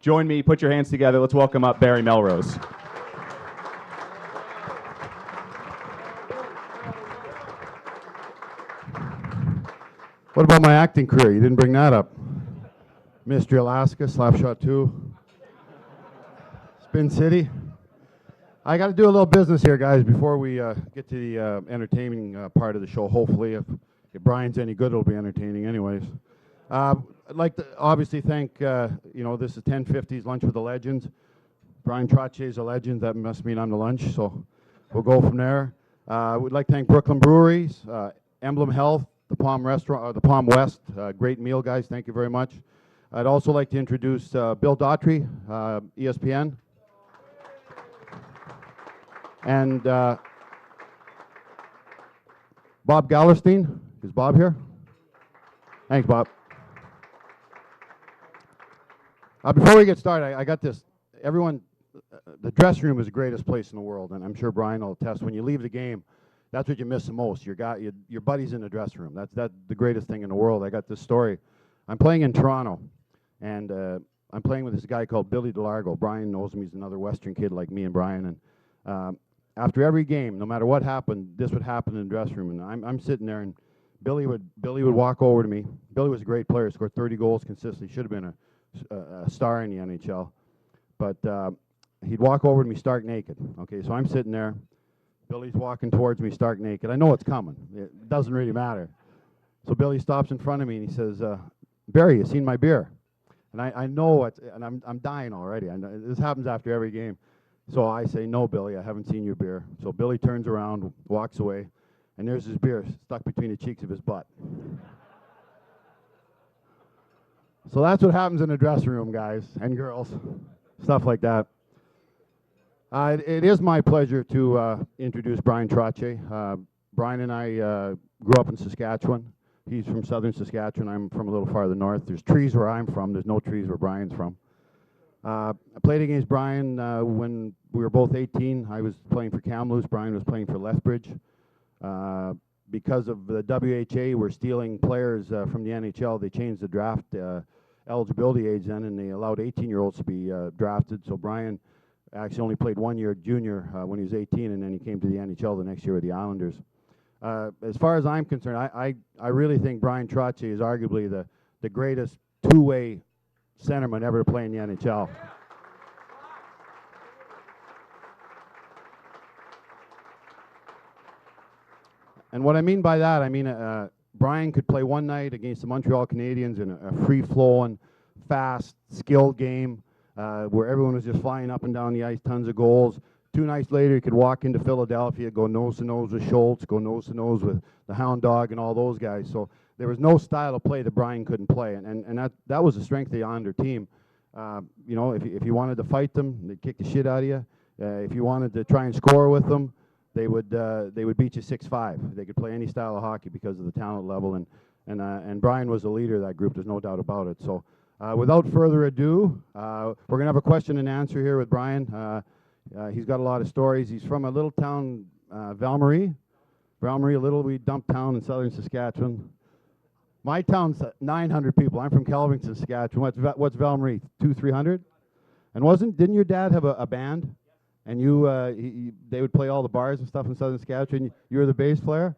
Join me, put your hands together. Let's welcome up Barry Melrose. What about my acting career? You didn't bring that up. Mystery Alaska, Slapshot 2, Spin City. I got to do a little business here, guys, before we get to the entertaining part of the show. Hopefully, if Bryan's any good, it'll be entertaining anyways. I'd like to obviously thank, this is 1050's Lunch with the Legends. Bryon Trottier is a legend. That must mean I'm the lunch, so we'll go from there. We'd like to thank Brooklyn Breweries, Emblem Health, the Palm Restaurant, the Palm West. Great meal, guys. Thank you very much. I'd also like to introduce Bill Daughtry, ESPN. And Bob Gallerstein. Is Bob here? Thanks, Bob. Before we get started, I got this. Everyone, the dressing room is the greatest place in the world, and I'm sure Bryon will attest. When you leave the game, that's what you miss the most. Your buddy's in the dressing room. That's the greatest thing in the world. I got this story. I'm playing in Toronto, and I'm playing with this guy called Billy DeLargo. Bryon knows him. He's another Western kid like me and Bryon. And after every game, no matter what happened, this would happen in the dressing room. And I'm sitting there, and Billy would walk over to me. Billy was a great player. Scored 30 goals consistently. Should have been a star in the NHL. But he'd walk over to me stark naked. Okay, so I'm sitting there. Billy's walking towards me stark naked. I know it's coming. It doesn't really matter. So Billy stops in front of me and he says, Barry, you seen my beer? And I know it's, and I'm dying already. This happens after every game. So I say, no, Billy, I haven't seen your beer. So Billy turns around, walks away, and there's his beer stuck between the cheeks of his butt. So that's what happens in the dressing room, guys and girls, stuff like that. It is my pleasure to introduce Bryon Trottier. Bryon and I grew up in Saskatchewan. He's from southern Saskatchewan. I'm from a little farther north. There's trees where I'm from. There's no trees where Bryon's from. I played against Bryon when we were both 18. I was playing for Kamloops. Bryon was playing for Lethbridge. Because of the WHA were stealing players from the NHL, they changed the draft eligibility age then, and they allowed 18-year-olds to be drafted. So Bryon actually only played 1 year junior when he was 18, and then he came to the NHL the next year with the Islanders. As far as I'm concerned, I really think Bryon Trottier is arguably the greatest two-way centerman ever to play in the NHL. And what I mean by that, I mean Bryon could play one night against the Montreal Canadiens in a free-flowing, fast, skilled game where everyone was just flying up and down the ice, tons of goals. 2 nights later, he could walk into Philadelphia, go nose-to-nose with Schultz, go nose-to-nose with the Hound Dog and all those guys. So there was no style of play that Bryon couldn't play, and that was the strength of the Islander team. If you wanted to fight them, they'd kick the shit out of you. If you wanted to try and score with them, they would beat you 6-5. They could play any style of hockey because of the talent level, and Bryon was the leader of that group. There's no doubt about it. So without further ado, we're gonna have a question and answer here with Bryon. He's got a lot of stories. He's from a little town, Val-Marie, a little wee dump town in southern Saskatchewan. My town's 900 people. I'm from Kelvington, Saskatchewan. What's Val-Marie? 200-300? And didn't your dad have a band? And they would play all the bars and stuff in southern Saskatchewan. You were the bass player?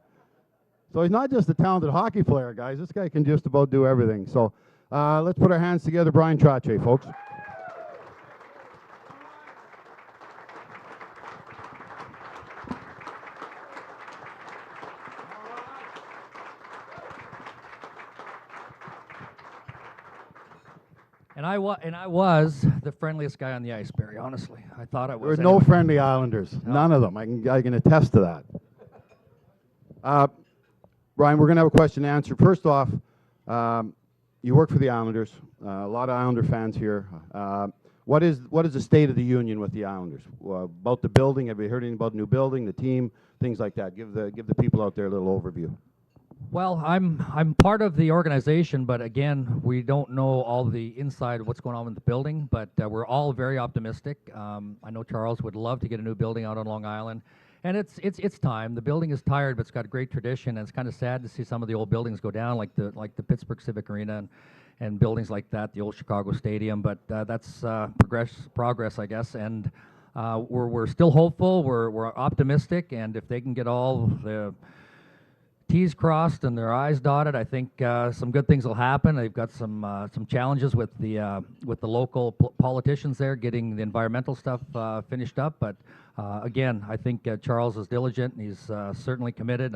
So he's not just a talented hockey player, guys. This guy can just about do everything. So let's put our hands together. Bryon Trottier, folks. And I was the friendliest guy on the ice, Barry, honestly. I thought I was. There were no friendly Islanders. No. None of them. I can attest to that. Bryon, we're going to have a question and answer. First off, you work for the Islanders. A lot of Islander fans here. What is the state of the union with the Islanders? About the building, have you heard anything about the new building, the team, things like that? Give the people out there a little overview. Well, I'm part of the organization, but again, we don't know all the inside of what's going on with the building, but we're all very optimistic. I know Charles would love to get a new building out on Long Island, and it's time. The building is tired, but it's got a great tradition, and it's kind of sad to see some of the old buildings go down, like the Pittsburgh Civic Arena and buildings like that, the old Chicago Stadium. But that's progress, I guess. And we're still hopeful. We're optimistic, and if they can get all the T's crossed and their I's dotted, I think some good things will happen. They've got some challenges with the local politicians there, getting the environmental stuff finished up. But again, I think Charles is diligent, and he's certainly committed.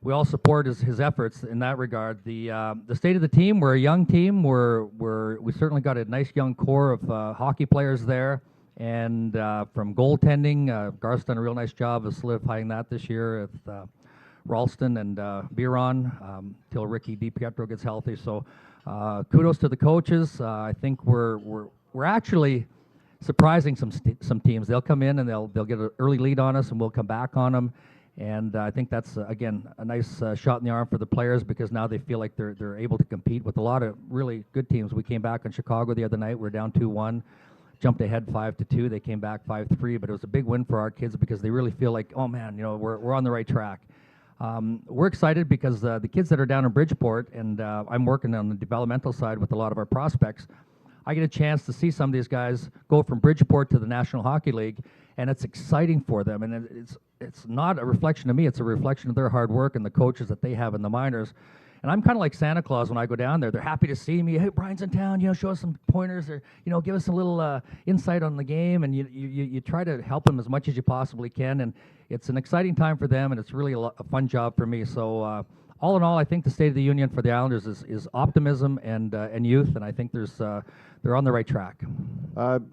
We all support his efforts in that regard. The state of the team, we're a young team. We certainly got a nice young core of hockey players there. And from goaltending, Garth's done a real nice job of solidifying that this year with Ralston and Bryon till Ricky DiPietro gets healthy. So kudos to the coaches. I think we're actually surprising some teams. They'll come in and they'll get an early lead on us, and we'll come back on them. And I think that's again a nice shot in the arm for the players, because now they feel like they're able to compete with a lot of really good teams. We came back in Chicago the other night. We're down 2-1. Jumped ahead 5-2. They came back 5-3, but it was a big win for our kids because they really feel like, oh man, we're on the right track. We're excited because the kids that are down in Bridgeport, and I'm working on the developmental side with a lot of our prospects, I get a chance to see some of these guys go from Bridgeport to the National Hockey League, and it's exciting for them. And it's not a reflection of me, it's a reflection of their hard work and the coaches that they have in the minors. And I'm kind of like Santa Claus when I go down there. They're happy to see me. Hey, Bryon's in town. Show us some pointers, or give us a little insight on the game. And you try to help them as much as you possibly can. And it's an exciting time for them, and it's really a fun job for me. So all in all, I think the State of the Union for the Islanders is optimism and youth, and I think they're on the right track.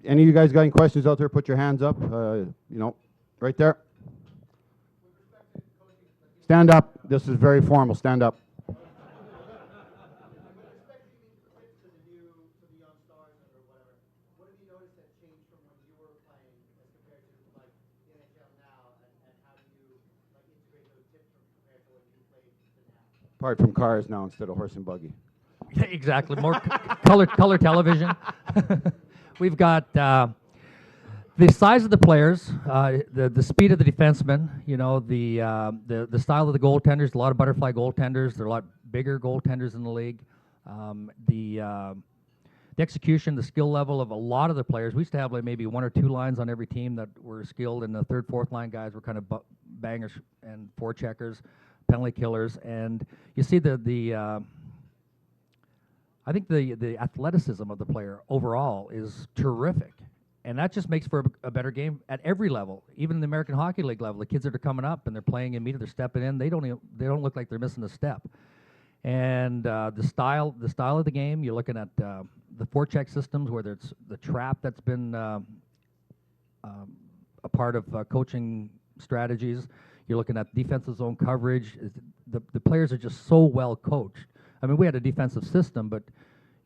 Any of you guys got any questions out there? Put your hands up. Right there. Stand up. This is very formal. Stand up. Apart from cars now instead of horse and buggy. Exactly, more color television. We've got the size of the players, the speed of the defensemen. The style of the goaltenders. A lot of butterfly goaltenders. There are a lot bigger goaltenders in the league. The execution, the skill level of a lot of the players. We used to have like maybe 1 or 2 lines on every team that were skilled, and the third, fourth line guys were kind of bangers and forecheckers, penalty killers, and you see I think the athleticism of the player overall is terrific, and that just makes for a better game at every level, even in the American Hockey League level. The kids that are coming up and they're playing immediately, they're stepping in. They don't look like they're missing a step, and the style of the game. You're looking at the forecheck systems, whether it's the trap that's been a part of coaching strategies. You're looking at defensive zone coverage. The players are just so well coached. I mean, we had a defensive system, but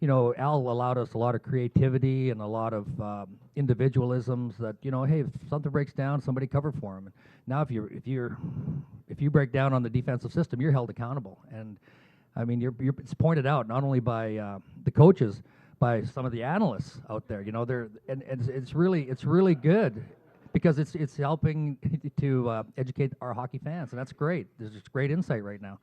Al allowed us a lot of creativity and a lot of individualisms. That hey, if something breaks down, somebody cover for him. And now, if you break down on the defensive system, you're held accountable. And I mean, it's pointed out not only by the coaches, by some of the analysts out there. It's really good. Because it's helping to educate our hockey fans, and that's great. There's just great insight right now.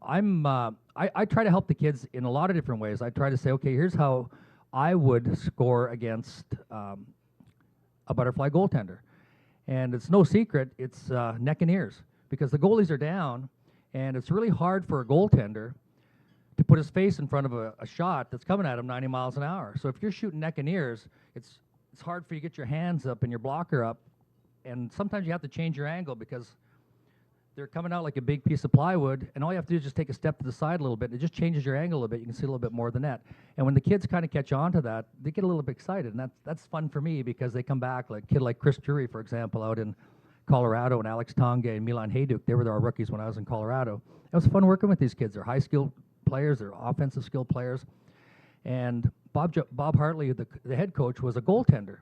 I try to help the kids in a lot of different ways. I try to say, okay, here's how I would score against a butterfly goaltender, and it's no secret. It's neck and ears, because the goalies are down, and it's really hard for a goaltender to put his face in front of a shot that's coming at him 90 miles an hour. So if you're shooting neck and ears, it's hard for you to get your hands up and your blocker up, and sometimes you have to change your angle because they're coming out like a big piece of plywood, and all you have to do is just take a step to the side a little bit, and it just changes your angle a little bit. You can see a little bit more of the net. And when the kids kind of catch on to that, they get a little bit excited, and that's fun for me, because they come back, like a kid like Chris Drury, for example, out in Colorado, and Alex Tonga and Milan Hayduk. They were our rookies when I was in Colorado. It was fun working with these kids. They're high-skilled players. They're offensive skill players. And Bob Hartley, the head coach, was a goaltender.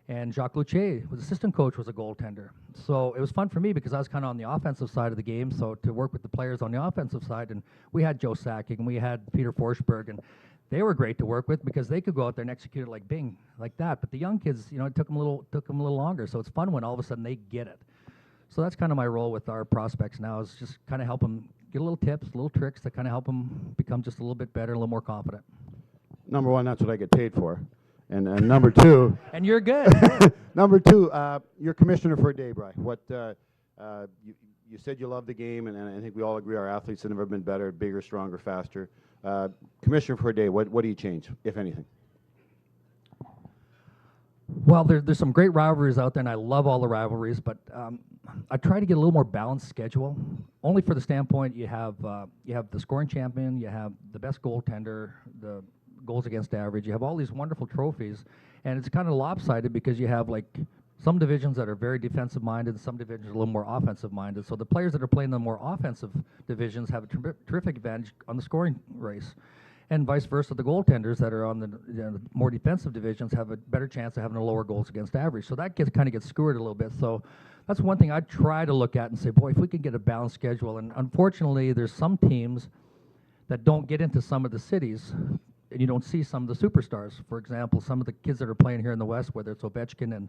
And Jacques Lucier, was assistant coach, was a goaltender. So it was fun for me because I was kind of on the offensive side of the game, so to work with the players on the offensive side. And we had Joe Sakic, and we had Peter Forsberg, and they were great to work with because they could go out there and execute it like bing, like that. But the young kids, it took them a little longer. So it's fun when all of a sudden they get it. So that's kind of my role with our prospects now, is just kind of help them, give get a little tips, little tricks that kind of help them become just a little bit better, a little more confident. Number one, that's what I get paid for. And number two, And you're good. number two, you're commissioner for a day, Bry. What you said you love the game, and I think we all agree our athletes have never been better, bigger, stronger, faster. Commissioner for a day, what do you change, if anything? Well, there's some great rivalries out there, and I love all the rivalries, but I try to get a little more balanced schedule, only for the standpoint you have the scoring champion, you have the best goaltender, the goals against average, you have all these wonderful trophies, and it's kind of lopsided because you have like some divisions that are very defensive minded and some divisions are a little more offensive minded. So the players that are playing the more offensive divisions have a terrific advantage on the scoring race. And vice versa, the goaltenders that are on the more defensive divisions have a better chance of having a lower goals against average. So that kind of gets skewered a little bit. So that's one thing I try to look at and say, boy, if we could get a balanced schedule. And unfortunately, there's some teams that don't get into some of the cities, and you don't see some of the superstars. For example, some of the kids that are playing here in the West, whether it's Ovechkin and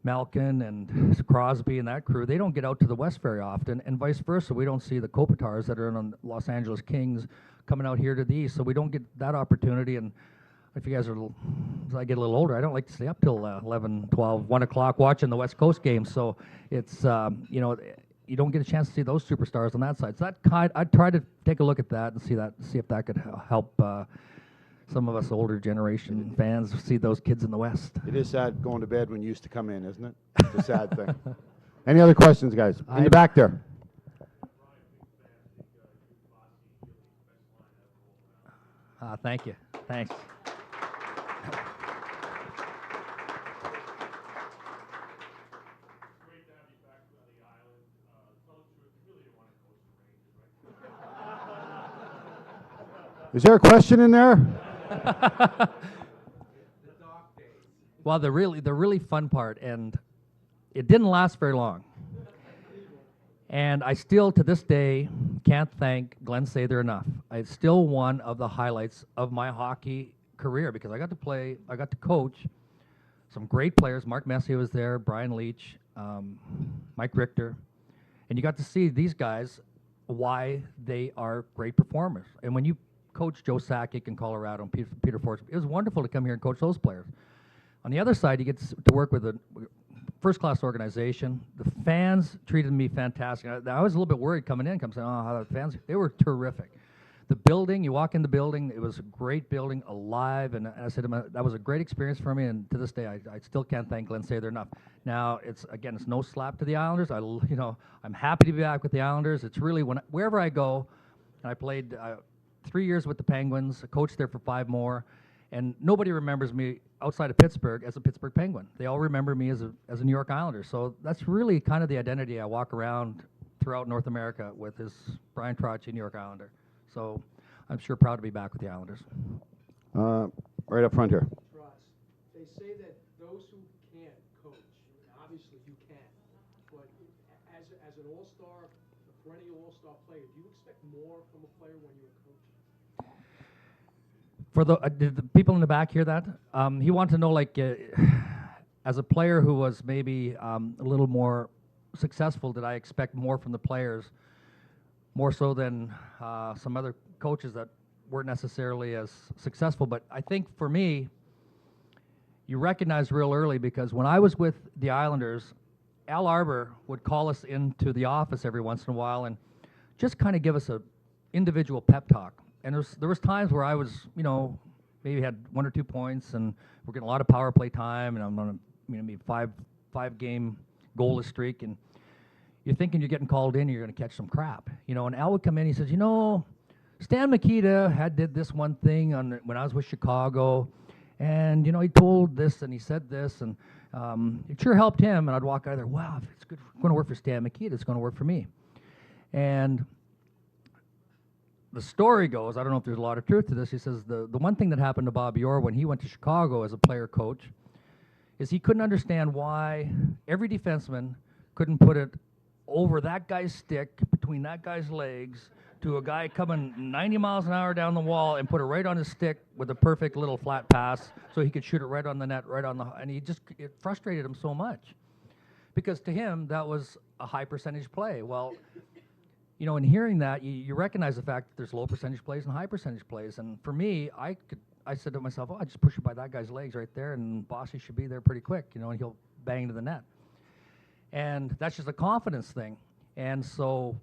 Malkin and Crosby and that crew, they don't get out to the West very often, and vice versa. We don't see the Kopitars that are on Los Angeles Kings coming out here to the East, so we don't get that opportunity. And if you guys are, as I get a little older, I don't like to stay up till 11, 12, 1 o'clock watching the West Coast games, so it's, you don't get a chance to see those superstars on that side. So I'd try to take a look at that and see if that could help some of us older generation fans see those kids in the West. It is sad going to bed when you used to come in, isn't it? It's a sad thing. Any other questions, guys? In the back there. Thank you. Thanks. Is there a question in there? Well, the really fun part, and it didn't last very long. And I still, to this day, can't thank Glenn Sather enough. It's still one of the highlights of my hockey career because I got to coach some great players. Mark Messier was there, Brian Leach, Mike Richter, and you got to see these guys, why they are great performers. And when you coach Joe Sakic in Colorado and Peter Forsberg, it was wonderful to come here and coach those players. On the other side, you get to work with a first-class organization. The fans treated me fantastic. I was a little bit worried coming in, saying, oh, how the fans, they were terrific. The building, you walk in the building, it was a great building, alive, and I said to him, that was a great experience for me, and to this day, I still can't thank Glenn Sather enough. Now, it's no slap to the Islanders. I'm happy to be back with the Islanders. It's really, wherever I go, and I played 3 years with the Penguins, I coached there for 5 more, and nobody remembers me outside of Pittsburgh as a Pittsburgh Penguin. They all remember me as a New York Islander. So that's really kind of the identity I walk around throughout North America with, is Bryon Trottier, New York Islander. So I'm sure proud to be back with the Islanders. Right up front here. Ross, they say that those who can't coach, obviously you can, but as an all-star, a perennial all-star player, do you expect more from a player when you're a coach? For did the people in the back hear that? He wanted to know, like, as a player who was maybe a little more successful, did I expect more from the players, more so than some other coaches that weren't necessarily as successful? But I think for me, you recognize real early, because when I was with the Islanders, Al Arbor would call us into the office every once in a while and just kind of give us a individual pep talk. And there was times where I was, maybe had 1 or 2 points, and we're getting a lot of power play time, and I'm on a five game goalless streak, and you're thinking you're getting called in, and you're going to catch some crap, And Al would come in, he says, Stan Mikita did this one thing when I was with Chicago, and he told this and he said this, and it sure helped him. And I'd walk out of there, wow, if it's going to work for Stan Mikita, it's going to work for me. And the story goes, I don't know if there's a lot of truth to this, he says the one thing that happened to Bobby Orr when he went to Chicago as a player coach is he couldn't understand why every defenseman couldn't put it over that guy's stick, between that guy's legs, to a guy coming 90 miles an hour down the wall and put it right on his stick with a perfect little flat pass so he could shoot it right on the net, and it frustrated him so much. Because to him, that was a high percentage play. Well, you know, in hearing that, you recognize the fact that there's low percentage plays and high percentage plays. And for me, I said to myself, oh, I just push it by that guy's legs right there, and Bossy should be there pretty quick, you know, and he'll bang to the net. And that's just a confidence thing. And so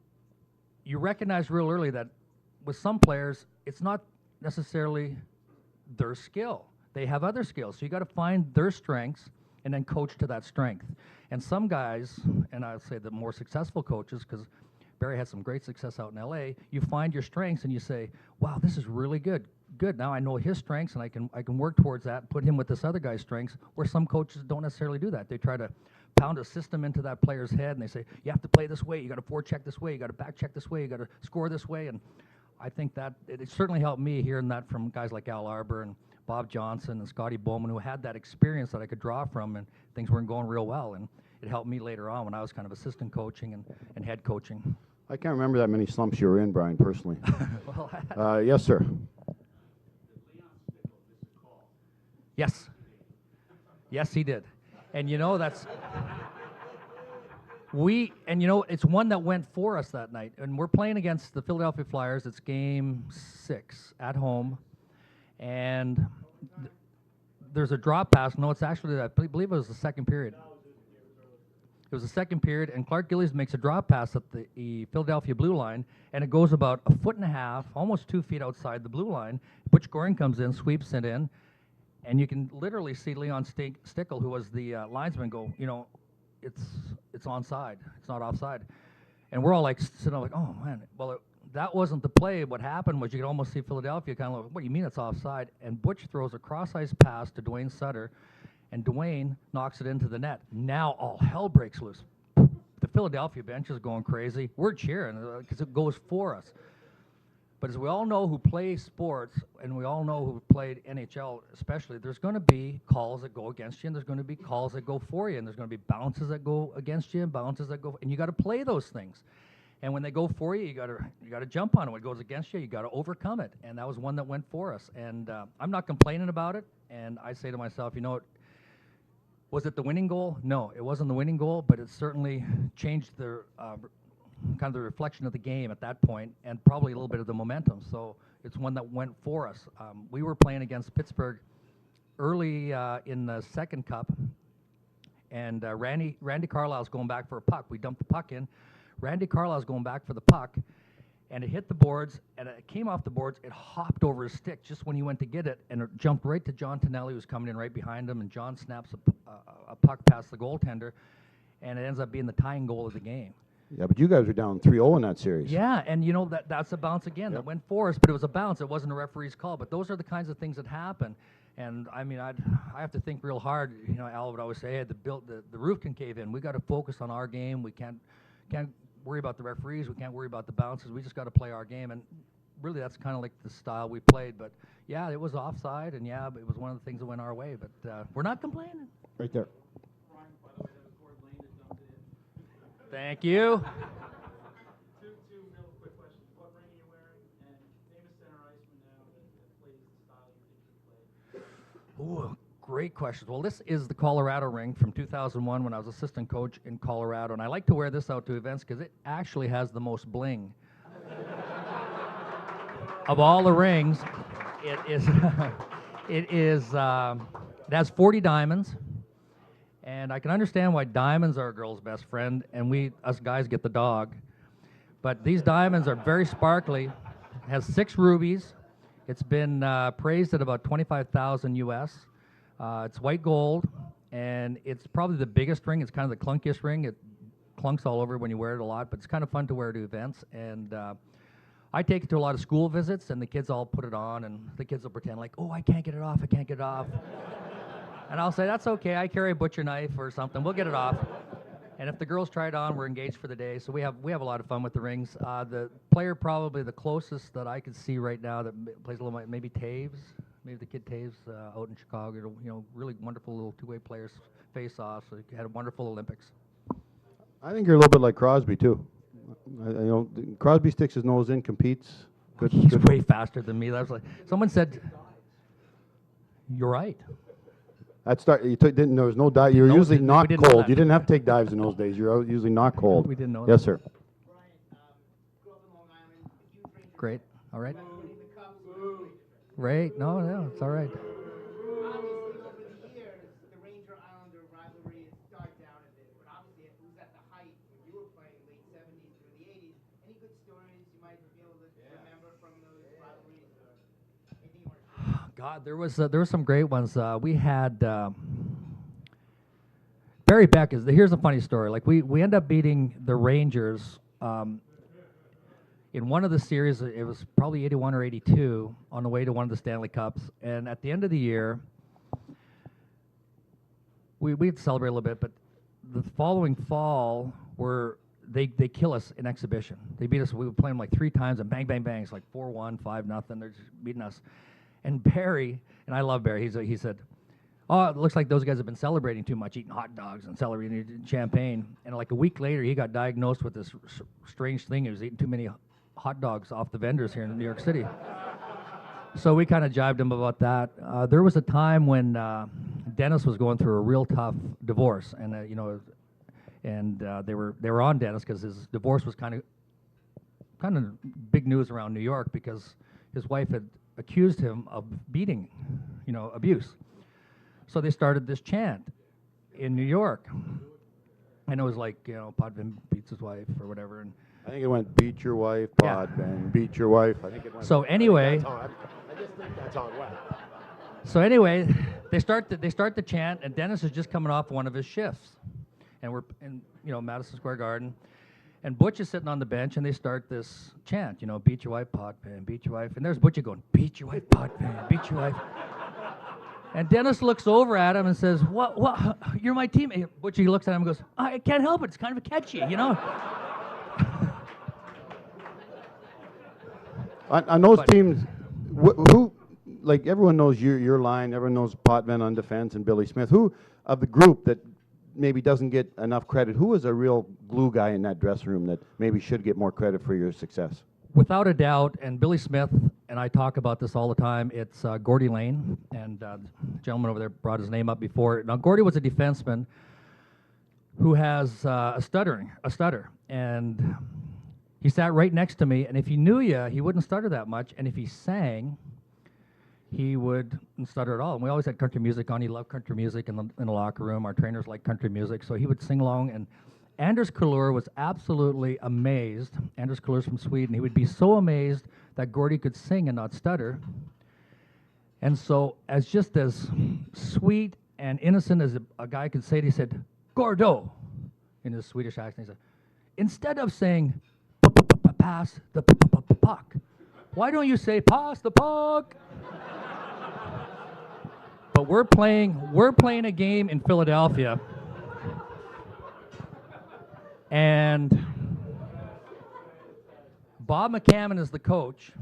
you recognize real early that with some players, it's not necessarily their skill. They have other skills. So you got to find their strengths and then coach to that strength. And some guys, and I'll say the more successful coaches, because Barry had some great success out in LA, you find your strengths and you say, wow, this is really good. Good, now I know his strengths and I can work towards that and put him with this other guy's strengths, where some coaches don't necessarily do that. They try to pound a system into that player's head and they say, you have to play this way, you got to forecheck this way, you got to back check this way, you got to score this way. And I think that it certainly helped me hearing that from guys like Al Arbor and Bob Johnson and Scotty Bowman, who had that experience that I could draw from, and things weren't going real well. And it helped me later on when I was kind of assistant coaching and head coaching. I can't remember that many slumps you were in, Bryon, personally. Well, Yes, sir. yes. Yes, he did. And you know, it's one that went for us that night. And we're playing against the Philadelphia Flyers. It's game 6 at home. And there's a drop pass. No, it's actually, I believe it was the second period. It was the second period, and Clark Gillies makes a drop pass at the Philadelphia blue line, and it goes about 1.5 feet, almost 2 feet outside the blue line. Butch Goring comes in, sweeps it in, and you can literally see Leon Stickle, who was the linesman, go, you know, it's onside, it's not offside. And we're all like sitting there like, oh man, well, that wasn't the play. What happened was you could almost see Philadelphia kind of like, what do you mean it's offside? And Butch throws a cross-ice pass to Dwayne Sutter, and Dwayne knocks it into the net. Now all hell breaks loose. The Philadelphia bench is going crazy. We're cheering because it goes for us. But as we all know who play sports, and we all know who played NHL especially, there's going to be calls that go against you, and there's going to be calls that go for you, and there's going to be bounces that go against you and bounces that go, and you got to play those things. And when they go for you, you got to jump on it. When it goes against you, you got to overcome it. And that was one that went for us. And I'm not complaining about it. And I say to myself, you know what? Was it the winning goal? No, it wasn't the winning goal, but it certainly changed the kind of the reflection of the game at that point, and probably a little bit of the momentum. So it's one that went for us. We were playing against Pittsburgh early in the second cup, and Randy Carlisle's going back for a puck. We dumped the puck in. Randy Carlisle's going back for the puck, and it hit the boards, and it came off the boards. It hopped over his stick just when he went to get it, and it jumped right to John Tonelli, who's coming in right behind him, and John snaps a puck past the goaltender, and it ends up being the tying goal of the game. Yeah, but you guys were down 3-0 in that series. Yeah, and you know, that's a bounce again. That went for us, but it was a bounce. It wasn't a referee's call. But those are the kinds of things that happen. And I mean, I have to think real hard. You know, Al would always say, hey, the roof can cave in. We got to focus on our game. We can't worry about the referees. We can't worry about the bounces. We just got to play our game. And really, that's kind of like the style we played. But yeah, it was offside, and yeah, but it was one of the things that went our way. But we're not complaining. Right there. Thank you. Two real quick questions. What ring are you wearing? And name a center iceman now that plays the style you think you play. Ooh, great question. Well, this is the Colorado ring from 2001 when I was assistant coach in Colorado. And I like to wear this out to events because it actually has the most bling. Of all the rings, it has 40 diamonds. And I can understand why diamonds are a girl's best friend, and us guys get the dog. But these diamonds are very sparkly. It has 6 rubies. It's been praised at about $25,000 US. It's white gold, and it's probably the biggest ring. It's kind of the clunkiest ring. It clunks all over when you wear it a lot, but it's kind of fun to wear to events. And I take it to a lot of school visits, and the kids all put it on, and the kids will pretend like, oh, I can't get it off, I can't get it off. And I'll say, that's okay, I carry a butcher knife or something, we'll get it off. And if the girls try it on, we're engaged for the day. So we have a lot of fun with the rings. The player probably the closest that I could see right now that plays a little, maybe Taves, maybe the kid Taves out in Chicago. You know, really wonderful little two-way players face off. So he had a wonderful Olympics. I think you're a little bit like Crosby too. You know, Crosby sticks his nose in, competes. He's way faster than me. That was like someone said, "You're right." There was no dive. You were usually not cold. You You didn't have to take dives in those days. You're usually not cold. We didn't know Yes, that. sir. Bryon, Great. All right. Winning the Cups was completely different. Right. No, it's all right. Obviously, over the years, the Ranger-Islander rivalry has died down a bit, but obviously it was at the height when you were playing late 70s through the 80s. Any good stories you might be able to remember from those rivalries, or anything you want to share? God, there was some great ones. We had Barry Beck. Here's a funny story. Like we end up beating the Rangers in one of the series. It was probably 81 or 82 on the way to one of the Stanley Cups. And at the end of the year, we'd celebrate a little bit. But the following fall, they kill us in exhibition. They beat us. We were playing them like 3 times, and bang, bang, bang. It's like 4-1, 5-0. They're just beating us. And Barry, and I love Barry, he said, "Oh, it looks like those guys have been celebrating too much, eating hot dogs and celery and champagne." And like a week later, he got diagnosed with this strange thing. He was eating too many hot dogs off the vendors here in New York City. So we kind of jibed him about that. There was a time when Dennis was going through a real tough divorce, and they were on Dennis because his divorce was kind of big news around New York because his wife had accused him of beating, abuse. So they started this chant in New York, and it was like, Potvin beats his wife or whatever. And I think it went beat your wife, pod, and beat your wife. I think it went. So anyway, I just think that's how it went. So anyway, they start the chant, and Dennis is just coming off one of his shifts, and we're in Madison Square Garden, and Butch is sitting on the bench, and they start this chant, beat your wife, Potvin, beat your wife, and there's Butch going, beat your wife, Potvin, beat your wife. And Dennis looks over at him and says, what, you're my teammate. Butchie looks at him and goes, I can't help it, it's kind of catchy, On those teams, who, like everyone knows your line, everyone knows Potvin on defense and Billy Smith. Who of the group that maybe doesn't get enough credit, who is a real glue guy in that dressing room that maybe should get more credit for your success? Without a doubt, and Billy Smith and I talk about this all the time, it's Gordie Lane, and the gentleman over there brought his name up before. Now, Gordie was a defenseman who has a stutter, and he sat right next to me, and if he knew you, he wouldn't stutter that much, and if he sang, he wouldn't stutter at all. And we always had country music on. He loved country music in the locker room. Our trainers liked country music, so he would sing along, and Anders Kullur was absolutely amazed. Anders Kullur's from Sweden. He would be so amazed that Gordie could sing and not stutter. And so, as sweet and innocent as a guy could say it, he said, "Gordo," in his Swedish accent. He said, "Instead of saying, pass the puck, why don't you say, pass the puck?" But we're playing a game in Philadelphia. And Bob McCammon is the coach,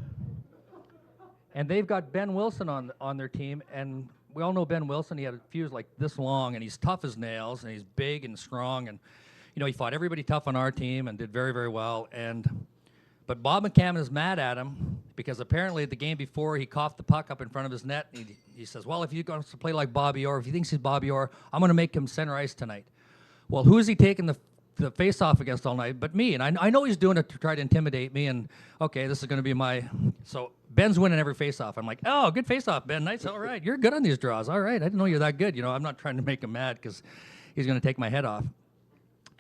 and they've got Ben Wilson on their team, and we all know Ben Wilson. He had a fuse like this long, and he's tough as nails, and he's big and strong, and he fought everybody tough on our team and did very, very well. But Bob McCammon is mad at him because apparently the game before he coughed the puck up in front of his net, and he says, "Well, if you're going to play like Bobby Orr, if he thinks he's Bobby Orr, I'm going to make him center ice tonight." Well, who is he taking the face-off against all night but me? And I know he's doing it to try to intimidate me, and okay, this is going to be so Ben's winning every face-off. I'm like, "Oh, good face-off, Ben. Nice. All right. You're good on these draws. All right. I didn't know you're that good." I'm not trying to make him mad because he's going to take my head off.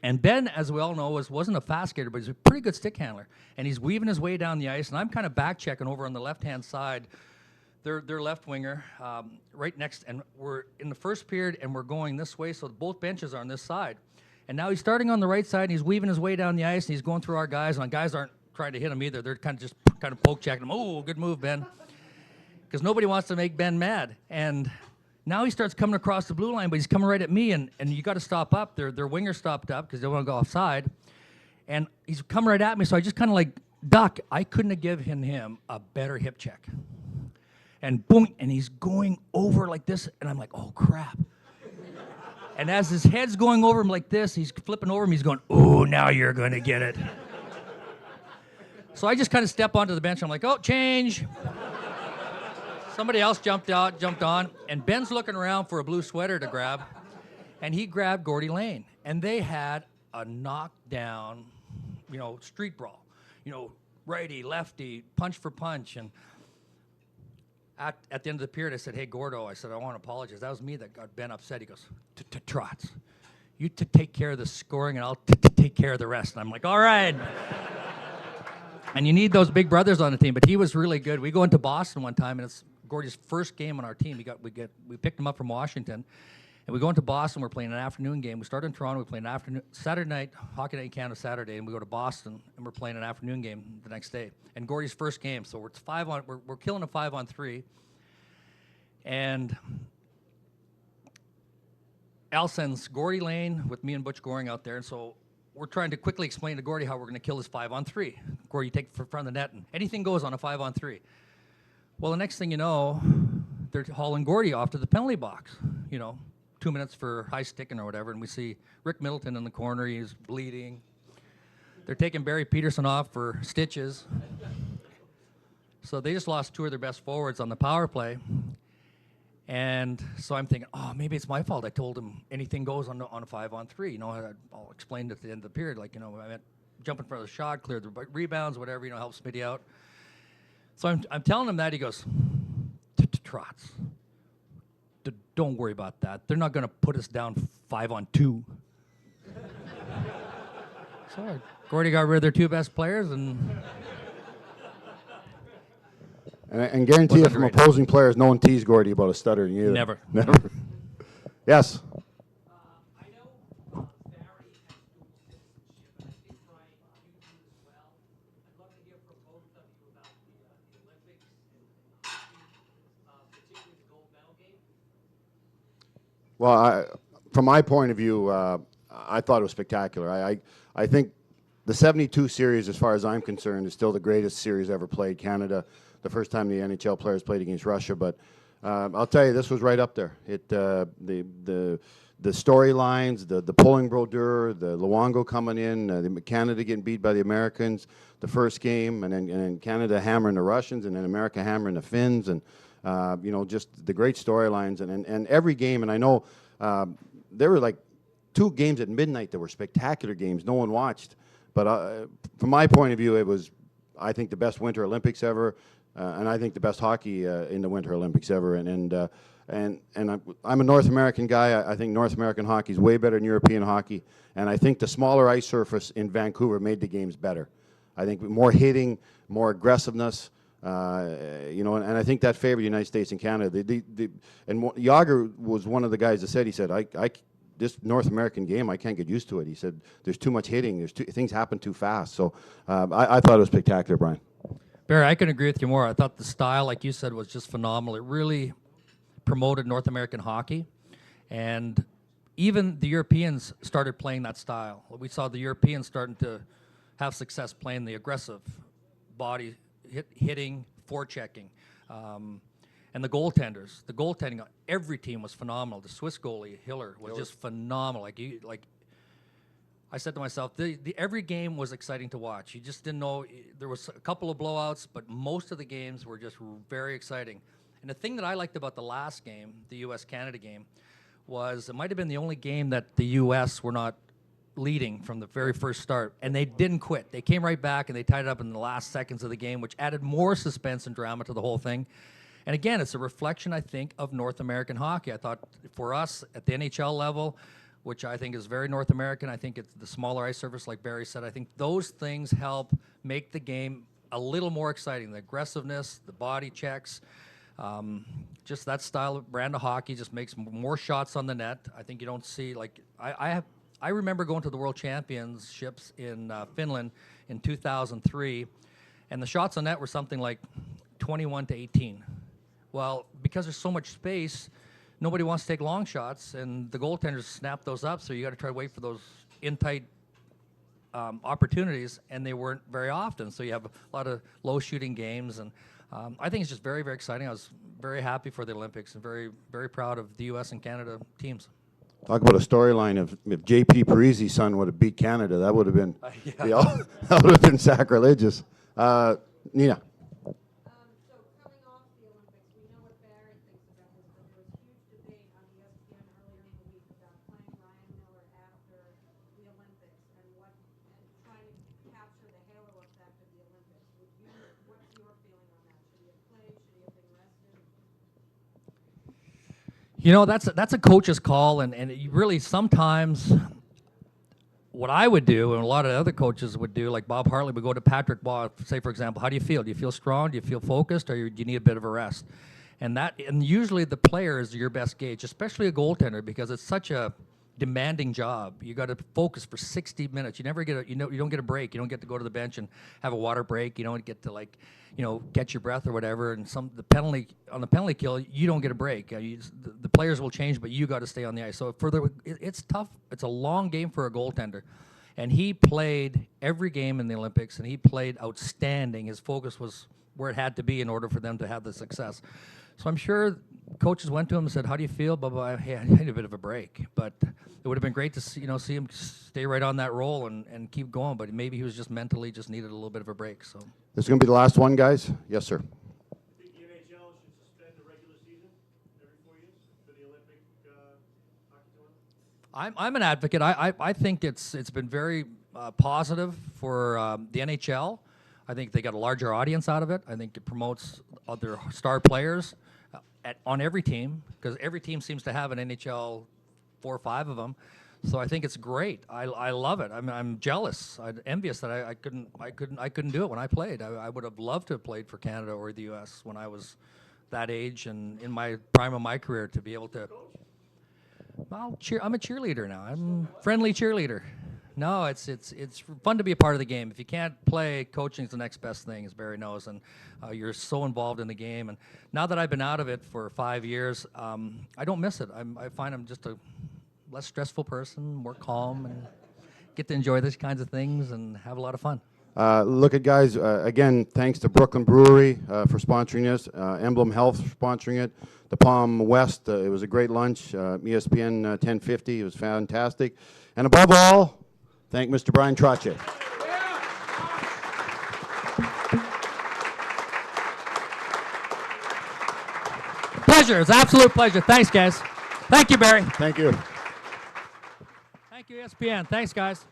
And Ben, as we all know, wasn't a fast skater, but he's a pretty good stick handler. And he's weaving his way down the ice, and I'm kind of back-checking over on the left-hand side, their left winger, right next, and we're in the first period, and we're going this way, so both benches are on this side. And now he's starting on the right side, and he's weaving his way down the ice, and he's going through our guys, and our guys aren't trying to hit him either. They're kind of poke-checking him. "Oh, good move, Ben." Because nobody wants to make Ben mad. And now he starts coming across the blue line, but he's coming right at me, and you got to stop up. Their winger stopped up because they want to go offside. And he's coming right at me, so I just kind of like duck. I couldn't have given him a better hip check. And boom, and he's going over like this, and I'm like, "Oh, crap." And as his head's going over him like this, he's flipping over him, he's going, "Oh, now you're going to get it." So I just kind of step onto the bench. I'm like, "Oh, change." Somebody else jumped on, and Ben's looking around for a blue sweater to grab, and he grabbed Gordie Lane. And they had a knockdown, street brawl. righty, lefty, punch for punch. And at the end of the period, I said, hey, Gordo, I said, I want to apologize. That was me that got Ben upset. He goes, Trots, you take care of the scoring, and I'll take care of the rest. And I'm like, all right. And you need those big brothers on the team. But he was really good. We go into Boston one time, and it's Gordy's first game on our team. We picked him up from Washington. And we go into Boston, we're playing an afternoon game. We start in Toronto, we play an afternoon, Saturday night, Hockey Night in Canada Saturday, and we go to Boston, and we're playing an afternoon game the next day. And Gordy's first game, so we're killing a 5-on-3. And Al sends Gordy Lane with me and Butch Goring out there, and so we're trying to quickly explain to Gordy how we're going to kill this 5-on-3. Gordy, you take it front of the net, and anything goes on a 5-on-3. Well, the next thing you know, they're hauling Gordy off to the penalty box, 2 minutes for high sticking or whatever, and we see Rick Middleton in the corner. He's bleeding. They're taking Barry Peterson off for stitches. So they just lost 2 of their best forwards on the power play. And so I'm thinking, oh, maybe it's my fault. I told him anything goes on a 5-on-3. I'll explain at the end of the period, I meant jump in front of the shot, clear the rebounds, whatever, help Smitty out. So I'm telling him that. He goes, Trots, don't worry about that. They're not going to put us down 5-on-2. So Gordy got rid of their 2 best players, and guarantee you from opposing players, no one teased Gordy about a stuttering either. Never. Yes. I know Barry has dual citizenship, and I think, Bryon, you do as well. I'd love to hear from both of you about the Olympics and hockey, particularly the gold medal game. Well, from my point of view, I thought it was spectacular. I think the 72 series, as far as I'm concerned, is still the greatest series ever played. Canada, the first time the NHL players played against Russia, but I'll tell you, this was right up there. The storylines, the pulling Brodeur, the Luongo coming in, the Canada getting beat by the Americans, the first game, and then Canada hammering the Russians, and then America hammering the Finns, and just the great storylines, and every game. And I know there were like 2 games at midnight that were spectacular games no one watched. But from my point of view, it was, I think, the best Winter Olympics ever, and I think the best hockey in the Winter Olympics ever. And I'm a North American guy. I think North American hockey is way better than European hockey, and I think the smaller ice surface in Vancouver made the games better. I think more hitting, more aggressiveness. And I think that favored the United States and Canada. And Yager was one of the guys that said, he said, this North American game, I can't get used to it. He said, there's too much hitting. Things happen too fast. So I thought it was spectacular, Bryon. Barry, I can agree with you more. I thought the style, like you said, was just phenomenal. It really promoted North American hockey. And even the Europeans started playing that style. We saw the Europeans starting to have success playing the aggressive body hitting, forechecking, and the goaltenders. The goaltending on every team was phenomenal. The Swiss goalie Hiller was just phenomenal. Like I said to myself, every game was exciting to watch. You just didn't know. There was a couple of blowouts, but most of the games were just very exciting. And the thing that I liked about the last game, the U.S.-Canada game, was it might have been the only game that the U.S. were not leading from the very first start, and they didn't quit. They came right back, and they tied it up in the last seconds of the game, which added more suspense and drama to the whole thing. And again, it's a reflection, I think, of North American hockey. I thought for us at the NHL level, which I think is very North American, I think it's the smaller ice surface, like Barry said, I think those things help make the game a little more exciting. The aggressiveness, the body checks, just that style of brand of hockey just makes more shots on the net. I think you don't see, like, I remember going to the World Championships in Finland in 2003, and the shots on net were something like 21 to 18. Well, because there's so much space, nobody wants to take long shots, and the goaltenders snap those up, so you got to try to wait for those in-tight opportunities, and they weren't very often. So you have a lot of low-shooting games, and I think it's just very, very exciting. I was very happy for the Olympics and very, very proud of the U.S. and Canada teams. Talk about a storyline of if J.P. Parisi's son would have beat Canada, that would have been that would have been sacrilegious. Nina. So coming off the Olympics, we know what Barry thinks about this, but there was huge debate on ESPN earlier in the week about playing Ryan Miller after the Olympics and trying to capture the halo effect of the Olympics. We You know, that's a coach's call, and you really sometimes what I would do, and a lot of other coaches would do, like Bob Hartley would go to Patrick Baugh, say for example, how do you feel? Do you feel strong? Do you feel focused, or do you need a bit of a rest? And usually the player is your best gauge, especially a goaltender, because it's such a demanding job. You got to focus for 60 minutes. You never get you don't get a break. You don't get to go to the bench and have a water break. You don't get to catch your breath or whatever. And on the penalty kill, you don't get a break. The players will change, but you got to stay on the ice. So it's tough. It's a long game for a goaltender. And he played every game in the Olympics, and he played outstanding. His focus was where it had to be in order for them to have the success. So I'm sure coaches went to him and said, "How do you feel?" Blah blah. Hey, I need a bit of a break, but it would have been great to see him stay right on that roll and keep going. But maybe he was just mentally needed a little bit of a break. So This is going to be the last one, guys. Yes, sir. I think the NHL should suspend the regular season every 4 years for the Olympic hockey tournament. I'm an advocate. I think it's been very positive for the NHL. I think they got a larger audience out of it. I think it promotes other star players on every team, because every team seems to have an NHL 4 or 5 of them. So I think it's great. I love it. I'm jealous. I'm envious that I couldn't do it when I played. I would have loved to have played for Canada or the U.S. when I was that age and in my prime of my career to be able to. Well, I'm a cheerleader now. I'm a friendly cheerleader. No, it's fun to be a part of the game. If you can't play, coaching is the next best thing, as Barry knows, and you're so involved in the game. And now that I've been out of it for 5 years, I don't miss it. I find I'm just a less stressful person, more calm, and get to enjoy these kinds of things and have a lot of fun. Look at guys, again, thanks to Brooklyn Brewery for sponsoring this, Emblem Health for sponsoring it, the Palm West, it was a great lunch, ESPN 1050, it was fantastic. And above all, thank Mr. Bryon Trottier. Pleasure. It's an absolute pleasure. Thanks, guys. Thank you, Barry. Thank you. Thank you, ESPN. Thanks, guys.